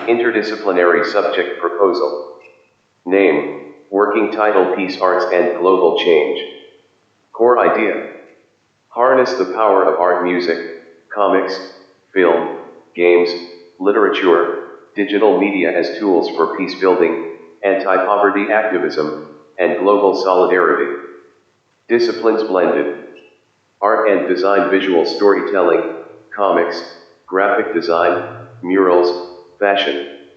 Interdisciplinary subject proposal. Name, working title Peace, Arts and Global Change. Core idea. Harness the power of art, music, comics, film, games, literature, digital media as tools for peace building, anti-poverty activism, and global solidarity. Disciplines blended. Art and design, visual storytelling, comics, graphic design, murals, fashion.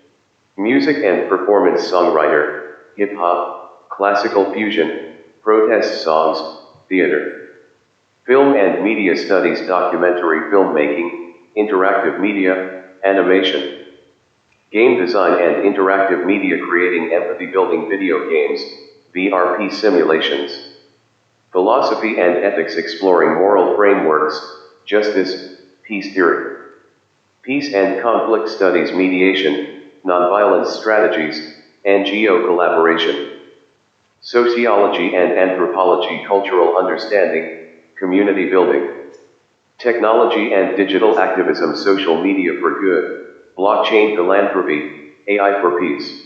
Music and performance, songwriter, hip-hop, classical fusion, protest songs, theater. Film and media studies, documentary filmmaking, interactive media, animation. Game design and interactive media, creating empathy-building video games, VRP simulations. Philosophy and ethics, exploring moral frameworks, justice, peace theory. Peace and conflict studies, mediation, nonviolence strategies, NGO collaboration. Sociology and anthropology, cultural understanding, community building. Technology and digital activism, social media for good, blockchain philanthropy, AI for peace.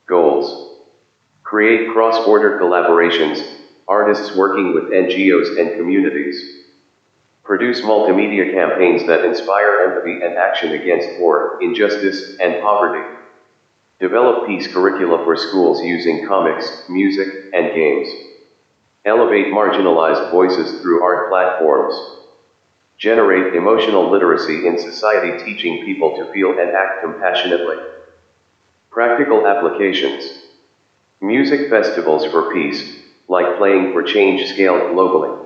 Goals. Create cross-border collaborations, artists working with NGOs and communities. Produce multimedia campaigns that inspire empathy and action against war, injustice, and poverty. Develop peace curricula for schools using comics, music, and games. Elevate marginalized voices through art platforms. Generate emotional literacy in society, teaching people to feel and act compassionately. Practical applications. Music festivals for peace, like Playing for Change, scaled globally.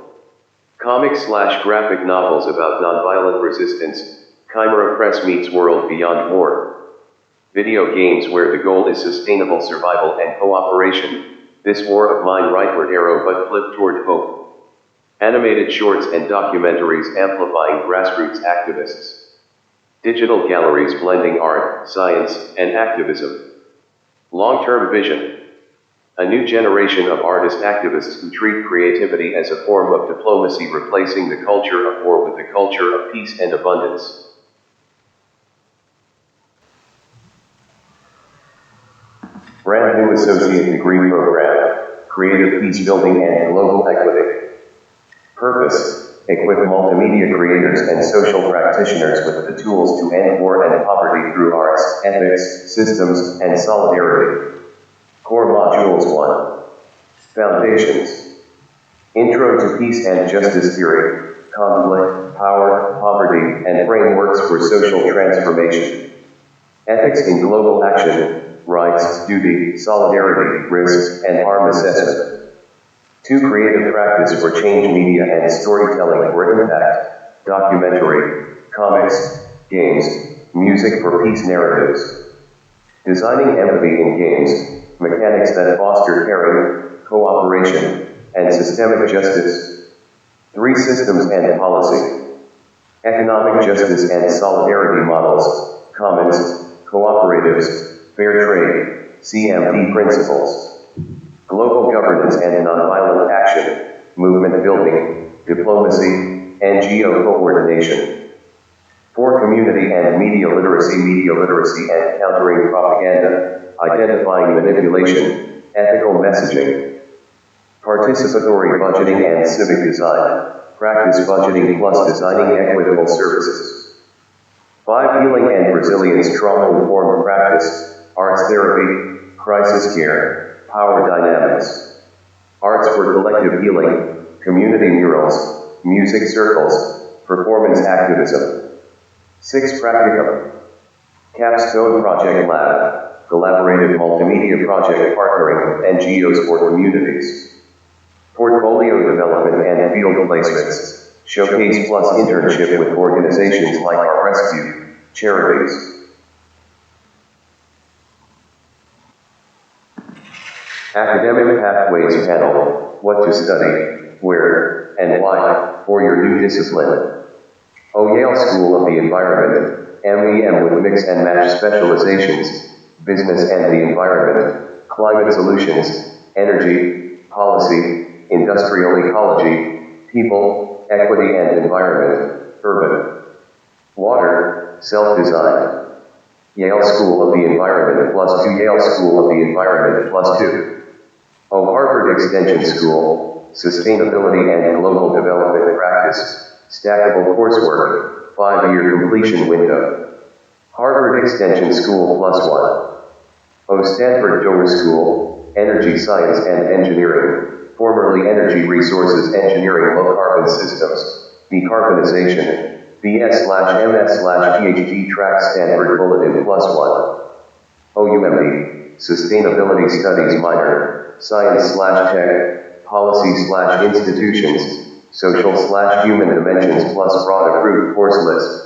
Comics/graphic novels about nonviolent resistance, Chimera Press meets World Beyond War. Video games where the goal is sustainable survival and cooperation, This War of Mine, rightward arrow but flip toward hope. Animated shorts and documentaries amplifying grassroots activists. Digital galleries blending art, science, and activism. Long-term vision. A new generation of artist activists who treat creativity as a form of diplomacy, replacing the culture of war with the culture of peace and abundance. Brand new associate degree program, Creative Peacebuilding and Global Equity. Purpose, equip multimedia creators and social practitioners with the tools to end war and poverty through arts, ethics, systems, and solidarity. Core Modules 1. Foundations. Intro to Peace and Justice Theory, Conflict, Power, Poverty, and Frameworks for Social Transformation. Ethics in Global Action, Rights, Duty, Solidarity, Risks, and Harm Assessment. 2. Creative Practice for Change, Media and Storytelling for Impact, Documentary, Comics, Games, Music for Peace Narratives. Designing Empathy in Games, Mechanics that foster caring, cooperation, and systemic justice. 3. Systems and Policy. Economic justice and solidarity models, commons, cooperatives, fair trade, CMD principles. Global governance and nonviolent action, movement building, diplomacy, NGO coordination. 4. Community and media literacy and countering propaganda, identifying manipulation, ethical messaging. Participatory budgeting and civic design, practice budgeting plus designing equitable services. 5. Healing and resilience, trauma-informed practice, arts therapy, crisis care, power dynamics. Arts for collective healing, community murals, music circles, performance activism. 6. Practicum. Capstone Project Lab, collaborative multimedia project partnering with NGOs for communities. Portfolio development and field placements, showcase plus internship with organizations like Our Rescue, charities. Academic Pathways Panel, what to study, where, and why, for your new discipline. Yale School of the Environment, MEM with mix and match specializations, business and the environment, climate solutions, energy, policy, industrial ecology, people, equity and environment, urban, water, self-design. Yale School of the Environment +2 Yale School of the Environment +2. O Harvard Extension School, Sustainability and Global Development Practice, Stackable Coursework, 5-year completion window. Harvard Extension School +1. O Stanford Dover School, Energy Science and Engineering, formerly Energy Resources Engineering Low Carbon Systems, Decarbonization, BS/MS/PhD track Stanford Bulletin +1. OUMD, Sustainability Studies minor, Science/Tech, Policy/Institutions, Social/Human Dimensions plus broad approved course list.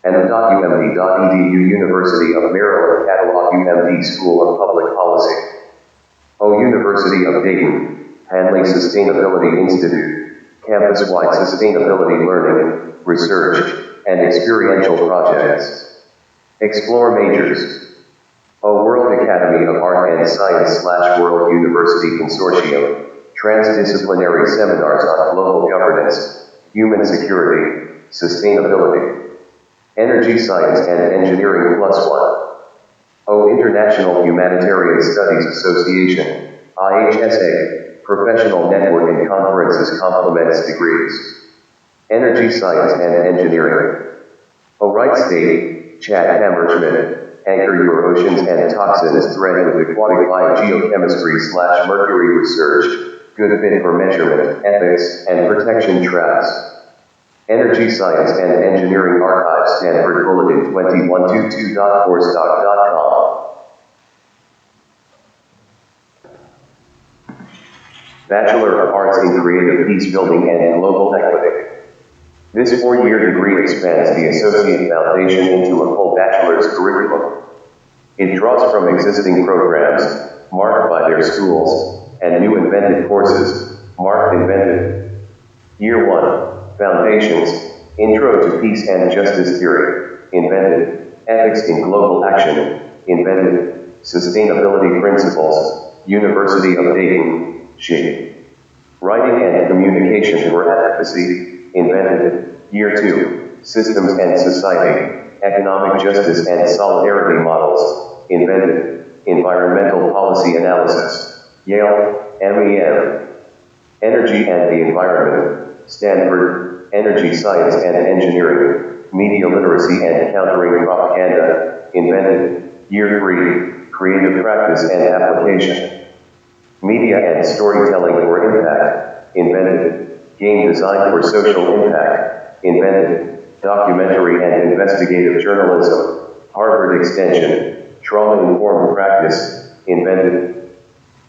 M.UMD.edu University of Maryland Catalog UMD School of Public Policy. O University of Dayton, Hanley Sustainability Institute, campus-wide sustainability learning, research, and experiential projects. Explore majors. O World Academy of Art and Science/World University Consortium, transdisciplinary seminars on global governance, human security, sustainability. Energy Science and Engineering +1. O International Humanitarian Studies Association, IHSA, professional network and conferences complements degrees. Energy Science and Engineering. O Wright State, Chad Hammerschmidt, anchor your oceans and toxins thread with aquatic biogeochemistry/mercury research, good fit for measurement, ethics, and protection traps. Energy Science and Engineering Archive Stanford Bulletin 2122.coursedoc.com. Bachelor of Arts in Creative Peacebuilding and Global Equity. This 4-year degree expands the associate foundation into a full bachelor's curriculum. It draws from existing programs, marked by their schools, and new invented courses, marked invented. Year 1. Foundations, Intro to Peace and Justice Theory, invented. Ethics in Global Action, invented. Sustainability Principles, University of Dayton, SHE. Writing and Communication for Advocacy, invented. Year 2, Systems and Society, Economic Justice and Solidarity Models, invented. Environmental Policy Analysis, Yale, MEM. Energy and the Environment, Stanford, Energy Science and Engineering, Media Literacy and Countering Propaganda, invented. Year 3, Creative Practice and Application. Media and Storytelling for Impact, invented. Game Design for Social Impact, invented. Documentary and Investigative Journalism, Harvard Extension, Trauma-Informed Practice, invented.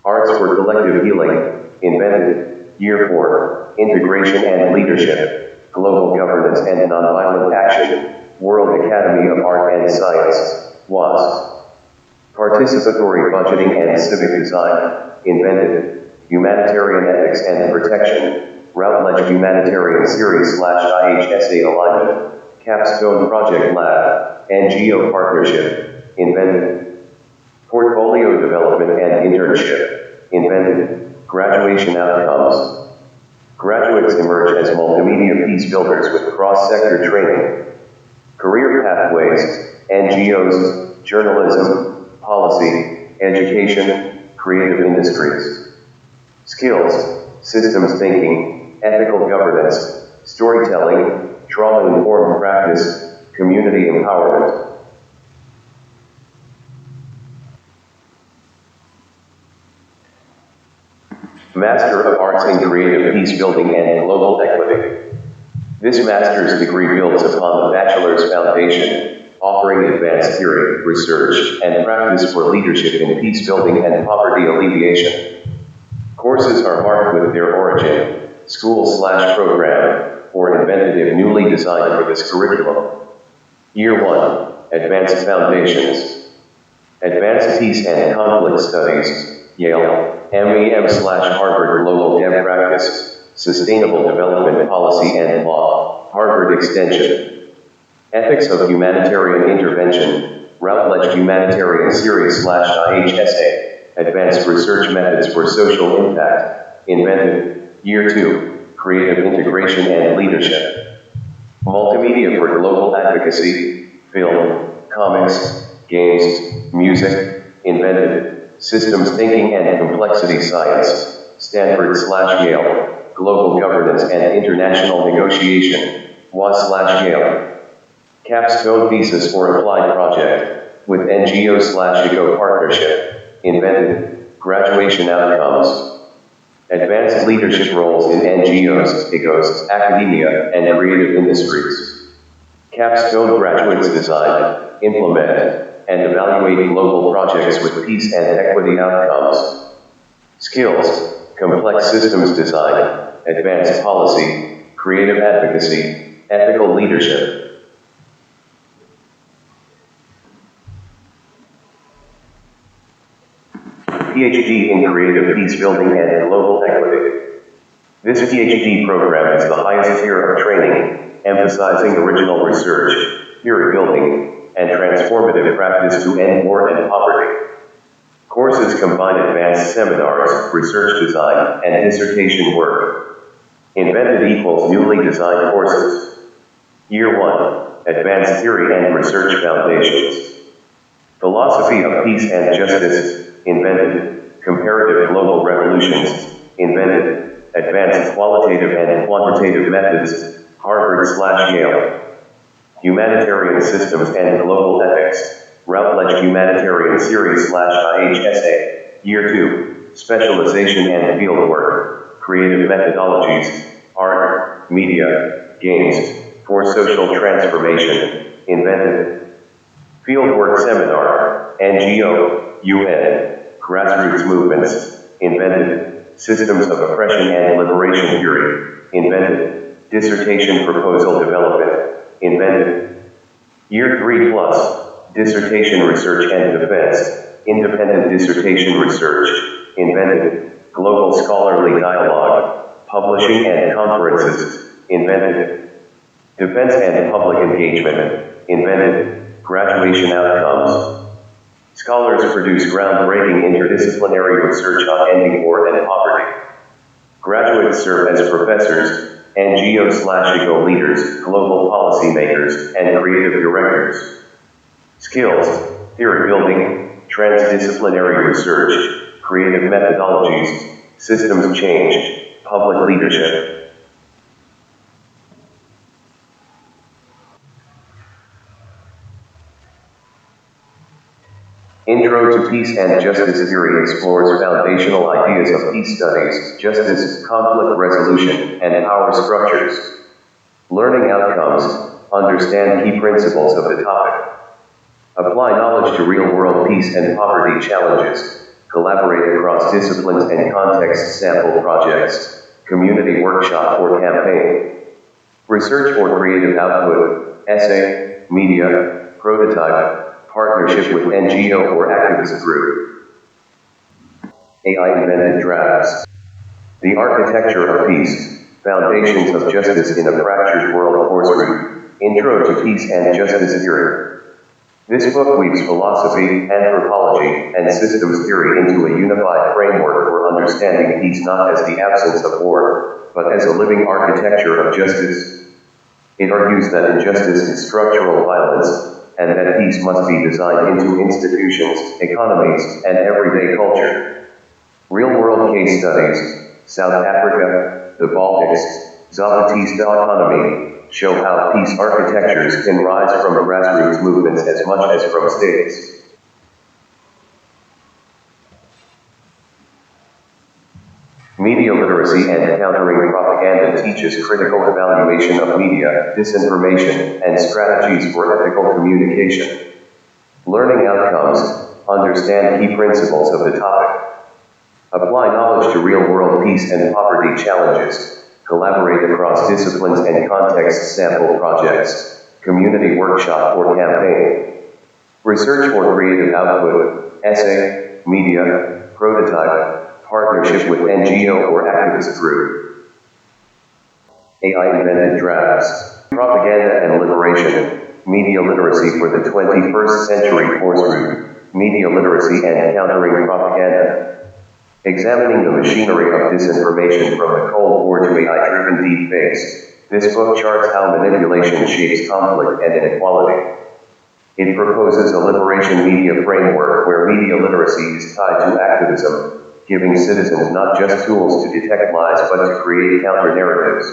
Arts for Collective Healing, invented. Year 4, Integration and Leadership, Global Governance and Nonviolent Action, World Academy of Art and Science, WASP. Participatory Budgeting and Civic Design, invented. Humanitarian Ethics and Protection, Routledge Humanitarian Series/IHSA Alignment, Capstone Project Lab, NGO Partnership, invented. Portfolio Development and Internship, invented. Graduation Outcomes. Graduates emerge as multimedia peace builders with cross-sector training. Career Pathways, NGOs, Journalism, Policy, Education, Creative Industries. Skills, Systems Thinking, Ethical Governance, Storytelling, Trauma-Informed Practice, Community Empowerment. Master of Arts in Creative Peacebuilding and Global Equity. This master's degree builds upon the bachelor's foundation, offering advanced theory, research, and practice for leadership in peacebuilding and poverty alleviation. Courses are marked with their origin, school/program, or inventive newly designed for this curriculum. Year 1, Advanced Foundations. Advanced Peace and Conflict Studies, Yale, MEM/Harvard Global Dev Practice, Sustainable Development Policy and Law, Harvard Extension. Ethics of Humanitarian Intervention, Routledge Humanitarian Series/IHSA, Advanced Research Methods for Social Impact, invented. Year 2, Creative Integration and Leadership. Multimedia for Global Advocacy, Film, Comics, games, music, invented, systems thinking and complexity science, Stanford/Yale, global governance and international negotiation, WA/Yale. Capstone thesis or applied project, with NGO/IGO partnership, invented, graduation outcomes. Advanced leadership roles in NGOs, IGOs, academia, and creative industries. Capstone graduates design, implement, and evaluate global projects with peace and equity outcomes. Skills, complex systems design, advanced policy, creative advocacy, ethical leadership. PhD in Creative Peacebuilding and Global Equity. This PhD program is the highest tier of training, emphasizing original research, theory building, and transformative practice to end war and poverty. Courses combine advanced seminars, research design, and dissertation work. Invented equals newly designed courses. Year 1, Advanced Theory and Research Foundations. Philosophy of Peace and Justice, invented. Comparative Global Revolutions, invented. Advanced Qualitative and Quantitative Methods, Harvard/Yale. Humanitarian Systems and Global Ethics, Routledge Humanitarian Series/IHSA. Year 2, Specialization and Fieldwork, Creative Methodologies, Art, Media, Games, for Social Transformation, invented. Fieldwork Seminar, NGO, UN, Grassroots Movements, invented. Systems of Oppression and Liberation Theory, invented. Dissertation Proposal Development, invented. Year 3 plus, Dissertation Research and Defense, Independent Dissertation Research, invented. Global Scholarly Dialogue, Publishing and Conferences, invented. Defense and Public Engagement, invented. Graduation outcomes. Scholars produce groundbreaking interdisciplinary research on ending war and poverty. Graduates serve as professors, NGO/IGO leaders, global policymakers, and creative directors. Skills, theory building, transdisciplinary research, creative methodologies, systems change, public leadership. Intro to Peace and Justice Theory explores foundational ideas of peace studies, justice, conflict resolution, and power structures. Learning outcomes, understand key principles of the topic. Apply knowledge to real-world peace and poverty challenges. Collaborate across disciplines and contexts, sample projects, community workshop or campaign. Research or creative output, essay, media, prototype, partnership with NGO or activist group. AI invented drafts. The Architecture of Peace, Foundations of Justice in a Fractured World course route, Intro to Peace and Justice Theory. This book weaves philosophy, anthropology, and systems theory into a unified framework for understanding peace not as the absence of war, but as a living architecture of justice. It argues that injustice is structural violence, and that peace must be designed into institutions, economies, and everyday culture. Real-world case studies, South Africa, the Baltics, Zapatista autonomy, show how peace architectures can rise from grassroots movements as much as from states. Media literacy and countering propaganda teaches critical evaluation of media, disinformation, and strategies for ethical communication. Learning outcomes, understand key principles of the topic. Apply knowledge to real-world peace and poverty challenges. Collaborate across disciplines and contexts, sample projects, community workshop or campaign. Research or creative output, essay, media, prototype, partnership with NGO or activist group. AI invented drafts. Propaganda and liberation. Media literacy for the 21st century course route. Media literacy and countering propaganda. Examining the machinery of disinformation from the Cold War to AI-driven deepfakes. This book charts how manipulation shapes conflict and inequality. It proposes a liberation media framework where media literacy is tied to activism, giving citizens not just tools to detect lies but to create counter-narratives.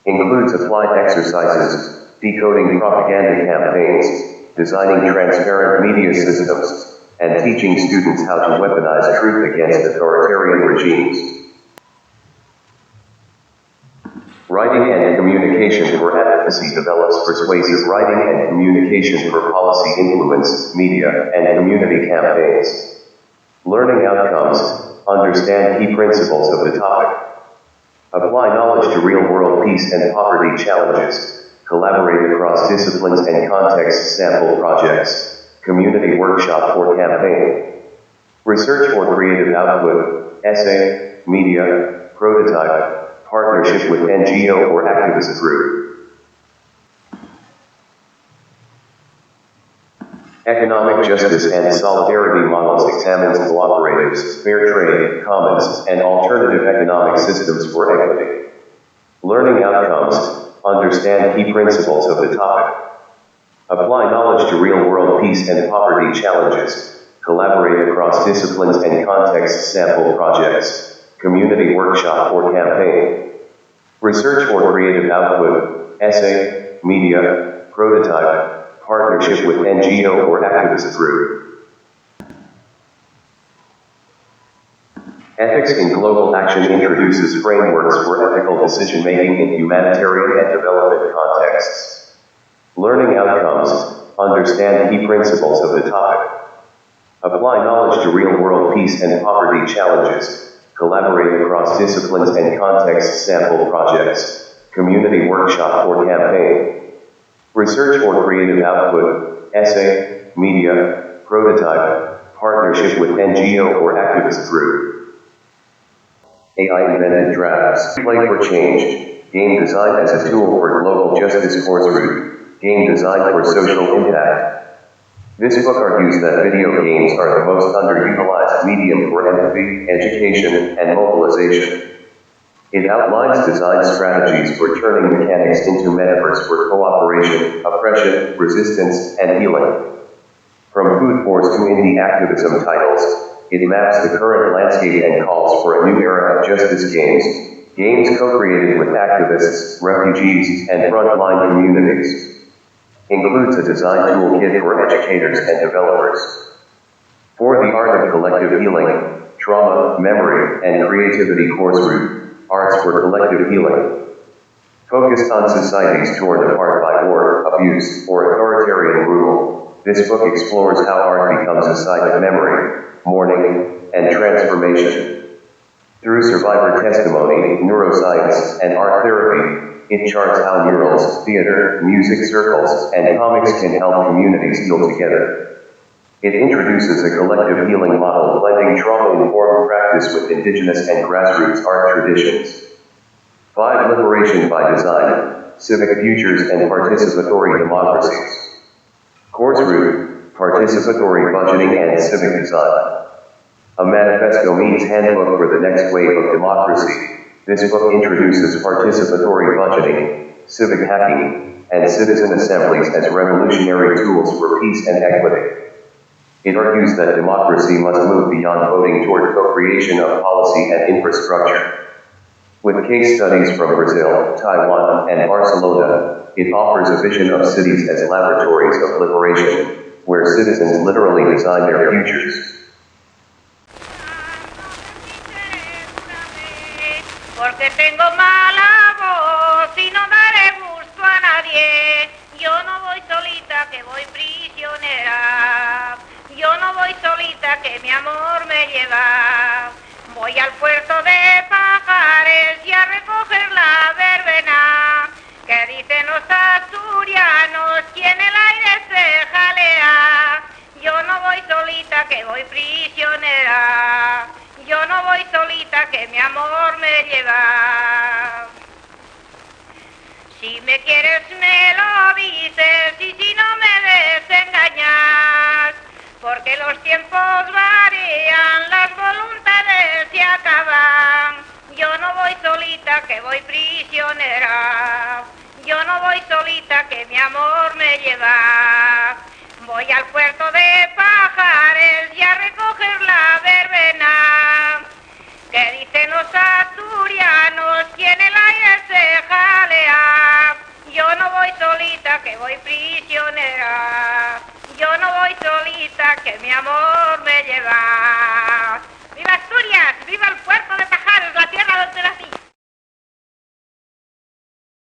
Includes applied exercises, decoding propaganda campaigns, designing transparent media systems, and teaching students how to weaponize truth against authoritarian regimes. Writing and Communication for Advocacy develops persuasive writing and communication for policy influence, media, and community campaigns. Learning outcomes, understand key principles of the topic. Apply knowledge to real-world peace and poverty challenges, collaborate across disciplines and contexts, sample projects, community workshop or campaign. Research or creative output, essay, media, prototype, partnership with NGO or activist group. Economic justice and solidarity models examines cooperatives, fair trade, commons, and alternative economic systems for equity. Learning outcomes, understand key principles of the topic. Apply knowledge to real-world peace and poverty challenges, collaborate across disciplines and contexts, sample projects, community workshop or campaign. Research or creative output, essay, media, prototype, partnership with NGO or activist group. Ethics in Global Action introduces frameworks for ethical decision-making in humanitarian and development contexts. Learning outcomes, understand key principles of the topic. Apply knowledge to real-world peace and poverty challenges, collaborate across disciplines and contexts, sample projects, community workshop or campaign. Research or creative output, essay, media, prototype, partnership with NGO or activist group. AI invented drafts, play for change, game design as a tool for global justice course route, game design for social impact. This book argues that video games are the most underutilized medium for empathy, education, and mobilization. It outlines design strategies for turning mechanics into metaphors for cooperation, oppression, resistance, and healing. From food wars to indie activism titles, it maps the current landscape and calls for a new era of justice games, games co-created with activists, refugees, and frontline communities. Includes a design toolkit for educators and developers. For the art of collective healing, trauma, memory, and creativity course route, arts for collective healing. Focused on societies torn apart by war, abuse, or authoritarian rule, this book explores how art becomes a site of memory, mourning, and transformation. Through survivor testimony, neuroscience, and art therapy, it charts how murals, theater, music circles, and comics can help communities heal together. It introduces a collective healing model blending trauma-informed practice with indigenous and grassroots art traditions. 5 Liberation by Design, Civic Futures and Participatory Democracies. Course route, Participatory Budgeting and Civic Design. A manifesto meets handbook for the next wave of democracy. This book introduces participatory budgeting, civic hacking, and citizen assemblies as revolutionary tools for peace and equity. It argues that democracy must move beyond voting toward co-creation of policy and infrastructure. With case studies from Brazil, Taiwan, and Barcelona, it offers a vision of cities as laboratories of liberation, where citizens literally design their futures. Porque tengo mala voz y no daré gusto a nadie. Yo no voy solita que voy prisionera. Yo no voy solita que mi amor me lleva. Voy al puerto de Pajares y a recoger la verbena. Que dicen los asturianos y en el aire se jalea. Yo no voy solita que voy prisionera. Yo no voy solita que mi amor me lleva. Si me quieres me lo dices y si no me desengañas. Porque los tiempos varían, las voluntades se acaban. Yo no voy solita que voy prisionera. Yo no voy solita que mi amor me lleva. al puerto de Pajares y a recoger la verbena. Que dicen los asturianos, quien el aire se jalea. Yo no voy solita, que voy prisionera. Yo no voy solita, que mi amor me lleva.